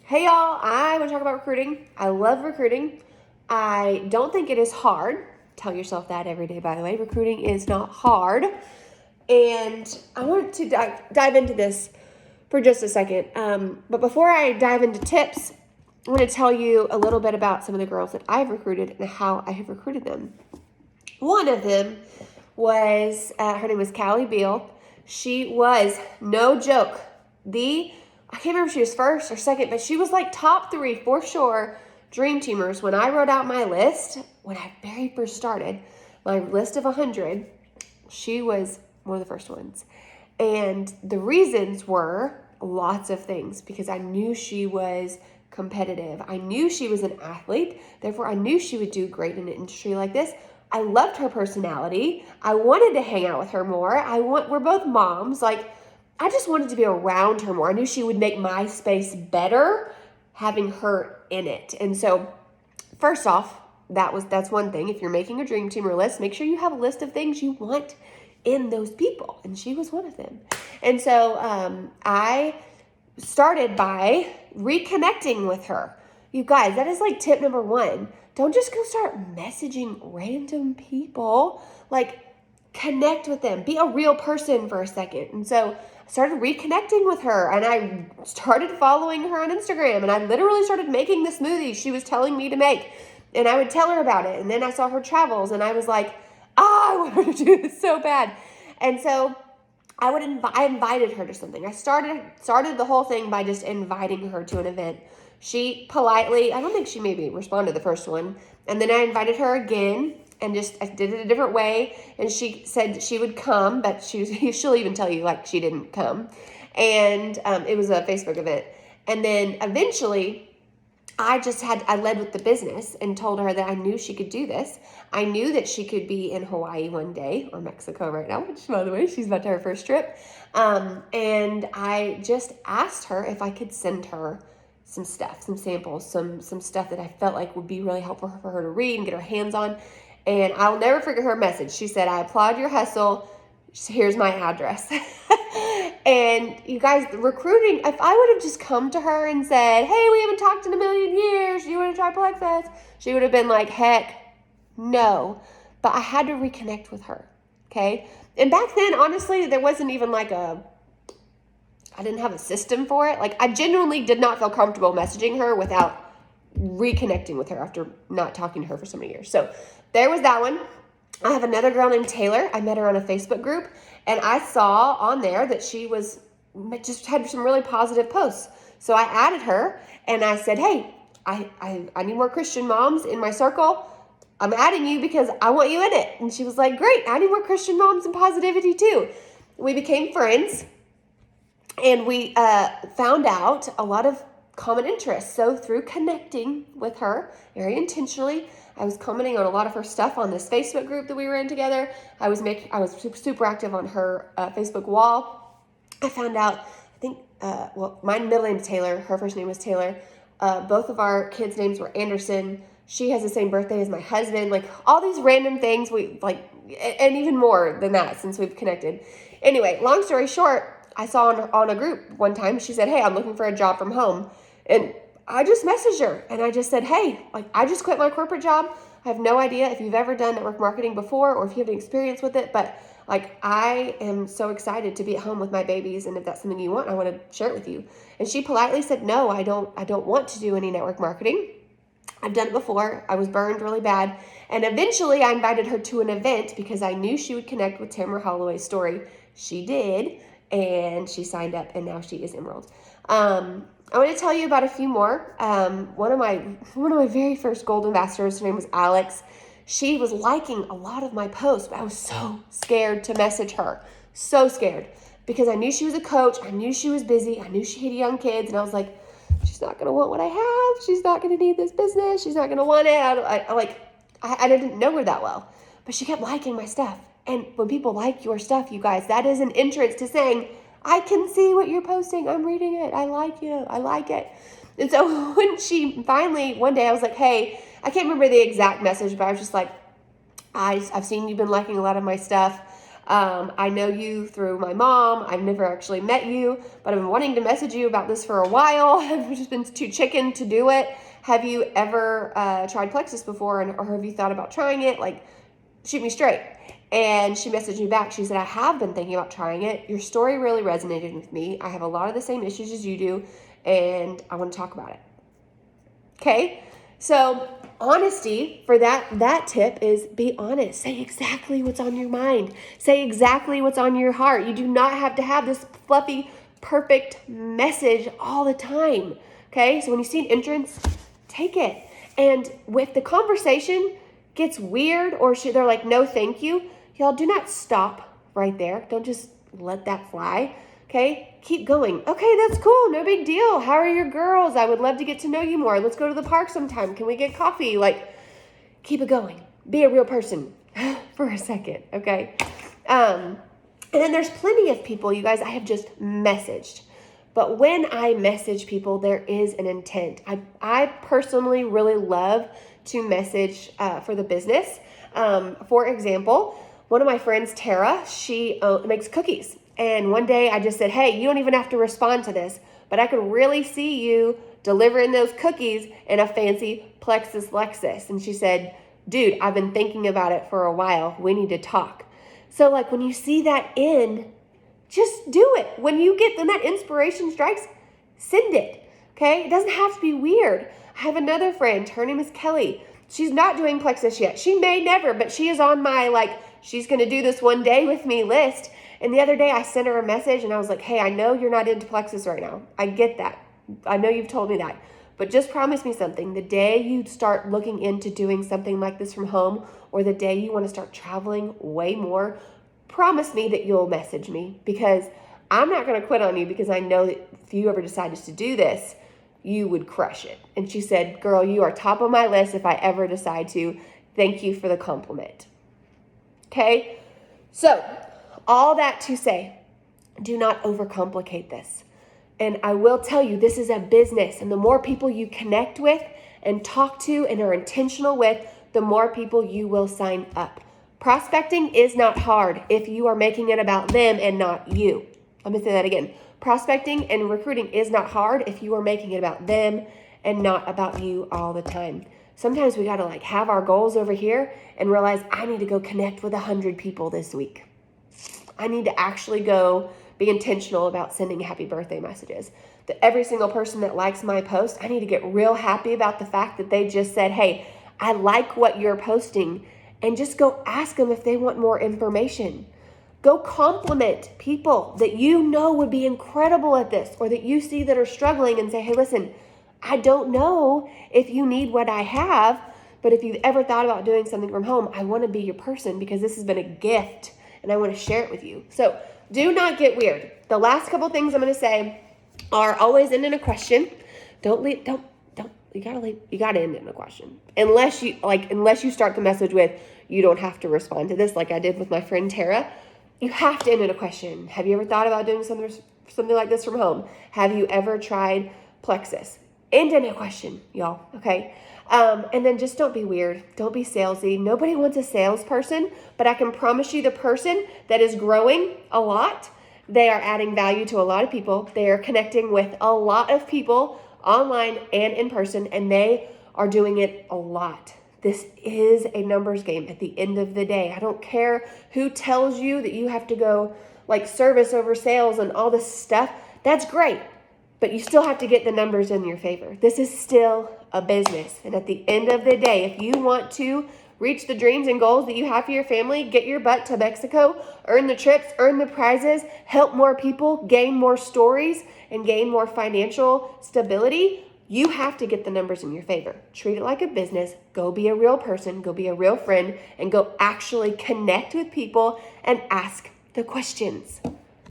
Hey y'all, I want to talk about recruiting. I love recruiting. I don't think it is hard. Tell yourself that every day, by the way. Recruiting is not hard. And I want to dive into this for just a second. But before I dive into tips, I want to tell you a little bit about some of the girls that I've recruited and how I have recruited them. One of them was, her name was Callie Beal. She was, no joke, I can't remember if she was first or second, but she was like top 3 for sure dream teamers. When I wrote out my list, when I very first started, my list of 100, she was one of the first ones. And the reasons were lots of things, because I knew she was competitive. I knew she was an athlete. Therefore, I knew she would do great in an industry like this. I loved her personality. I wanted to hang out with her more. We're both moms. I just wanted to be around her more. I knew she would make my space better having her in it. And so, first off, that's one thing. If you're making a dream teamer list, make sure you have a list of things you want in those people. And she was one of them. And so I started by reconnecting with her. You guys, that is like tip number 1. Don't just go start messaging random people. Connect with them. Be a real person for a second. And so I started reconnecting with her, and I started following her on Instagram, and I literally started making the smoothies she was telling me to make. And I would tell her about it. And then I saw her travels, and I was like, I want her to do this so bad. And so I invited her to something. I started the whole thing by just inviting her to an event. She politely, I don't think she maybe responded to the first one. And then I invited her again, and I did it a different way. And she said she would come, but she'll even tell you she didn't come. And it was a Facebook event. And then eventually I led with the business and told her that I knew she could do this. I knew that she could be in Hawaii one day, or Mexico right now, which, by the way, she's about to her first trip. And I just asked her if I could send her some stuff, some samples, some stuff that I felt like would be really helpful for her to read and get her hands on. And I'll never forget her message. She said, I applaud your hustle. Here's my address. And you guys, recruiting, if I would have just come to her and said, hey, we haven't talked in a million years, you want to try PlugFest? She would have been like, heck no. But I had to reconnect with her, okay? And back then, honestly, there wasn't even I didn't have a system for it. I genuinely did not feel comfortable messaging her without reconnecting with her after not talking to her for so many years. So there was that one. I have another girl named Taylor. I met her on a Facebook group, and I saw on there that she just had some really positive posts. So I added her, and I said, hey, I need more Christian moms in my circle. I'm adding you because I want you in it. And she was like, great, I need more Christian moms and positivity too. We became friends, and we found out a lot of common interests. So through connecting with her very intentionally, I was commenting on a lot of her stuff on this Facebook group that we were in together. I was super active on her Facebook wall. I found out, my middle name is Taylor. Her first name was Taylor. Both of our kids' names were Anderson. She has the same birthday as my husband. All these random things, and even more than that since we've connected. Anyway, long story short, I saw on a group one time, she said, hey, I'm looking for a job from home. And I just messaged her, and I just said, hey, I just quit my corporate job. I have no idea if you've ever done network marketing before or if you have any experience with it, but I am so excited to be at home with my babies, and if that's something you want, I want to share it with you. And she politely said, no, I don't want to do any network marketing. I've done it before. I was burned really bad. And eventually I invited her to an event because I knew she would connect with Tamara Holloway's story. She did, and she signed up, and now she is Emerald. I want to tell you about a few more. One of my very first gold ambassadors, her name was Alex. She was liking a lot of my posts, but I was so scared to message her. So scared. Because I knew she was a coach. I knew she was busy. I knew she had young kids. And I was like, she's not going to want what I have. She's not going to need this business. She's not going to want it. I didn't know her that well. But she kept liking my stuff. And when people like your stuff, you guys, that is an entrance to saying, I can see what you're posting. I'm reading it. I like you. I like it. And so when she finally, one day I was like, hey, I can't remember the exact message, but I was just like, I've seen you've been liking a lot of my stuff. I know you through my mom. I've never actually met you, but I've been wanting to message you about this for a while. I've just been too chicken to do it. Have you ever tried Plexus before, or have you thought about trying it? Like, shoot me straight. And she messaged me back. She said, I have been thinking about trying it. Your story really resonated with me. I have a lot of the same issues as you do, and I want to talk about it. Okay? So honesty for that tip is be honest. Say exactly what's on your mind. Say exactly what's on your heart. You do not have to have this fluffy, perfect message all the time. Okay? So when you see an entrance, take it. And if the conversation gets weird or they're like, no, thank you, y'all do not stop right there. Don't just let that fly. Okay, keep going. Okay, that's cool. No big deal. How are your girls? I would love to get to know you more. Let's go to the park sometime. Can we get coffee? Like, keep it going. Be a real person for a second, okay? And then there's plenty of people, you guys, I have just messaged. But when I message people, there is an intent. I personally really love to message for the business. For example, one of my friends, Tara, she makes cookies. And one day I just said, hey, you don't even have to respond to this, but I could really see you delivering those cookies in a fancy Plexus Lexus. And she said, dude, I've been thinking about it for a while. We need to talk. So like when you see that just do it. When that inspiration strikes, send it. Okay? It doesn't have to be weird. I have another friend, her name is Kelly. She's not doing Plexus yet. She may never, but she is on my she's going to do this one day with me list. And the other day I sent her a message and I was like, hey, I know you're not into Plexus right now. I get that. I know you've told me that. But just promise me something. The day you start looking into doing something like this from home, or the day you want to start traveling way more, promise me that you'll message me, because I'm not going to quit on you, because I know that if you ever decided to do this, you would crush it. And she said, girl, you are top of my list if I ever decide to. Thank you for the compliment. Okay? So, all that to say, do not overcomplicate this. And I will tell you, this is a business. And the more people you connect with and talk to and are intentional with, the more people you will sign up. Prospecting is not hard if you are making it about them and not you. Let me say that again. Prospecting and recruiting is not hard if you are making it about them and not about you all the time. Sometimes we got to have our goals over here and realize I need to go connect with 100 people this week. I need to actually go be intentional about sending happy birthday messages. That every single person that likes my post, I need to get real happy about the fact that they just said, hey, I like what you're posting, and just go ask them if they want more information. Go compliment people that you know would be incredible at this, or that you see that are struggling, and say, hey, listen, I don't know if you need what I have, but if you've ever thought about doing something from home, I want to be your person, because this has been a gift and I want to share it with you. So do not get weird. The last couple things I'm going to say are always end in a question. You gotta end it in a question. Unless you start the message with, you don't have to respond to this, like I did with my friend Tara. You have to end in a question. Have you ever thought about doing something like this from home? Have you ever tried Plexus? End in a question, y'all, okay? And then just don't be weird. Don't be salesy. Nobody wants a salesperson, but I can promise you the person that is growing a lot, they are adding value to a lot of people. They are connecting with a lot of people online and in person, and they are doing it a lot. This is a numbers game at the end of the day. I don't care who tells you that you have to go service over sales and all this stuff. That's great, but you still have to get the numbers in your favor. This is still a business. And at the end of the day, if you want to reach the dreams and goals that you have for your family, get your butt to Mexico, earn the trips, earn the prizes, help more people, gain more stories, and gain more financial stability, you have to get the numbers in your favor. Treat it like a business. Go be a real person. Go be a real friend. And go actually connect with people and ask the questions.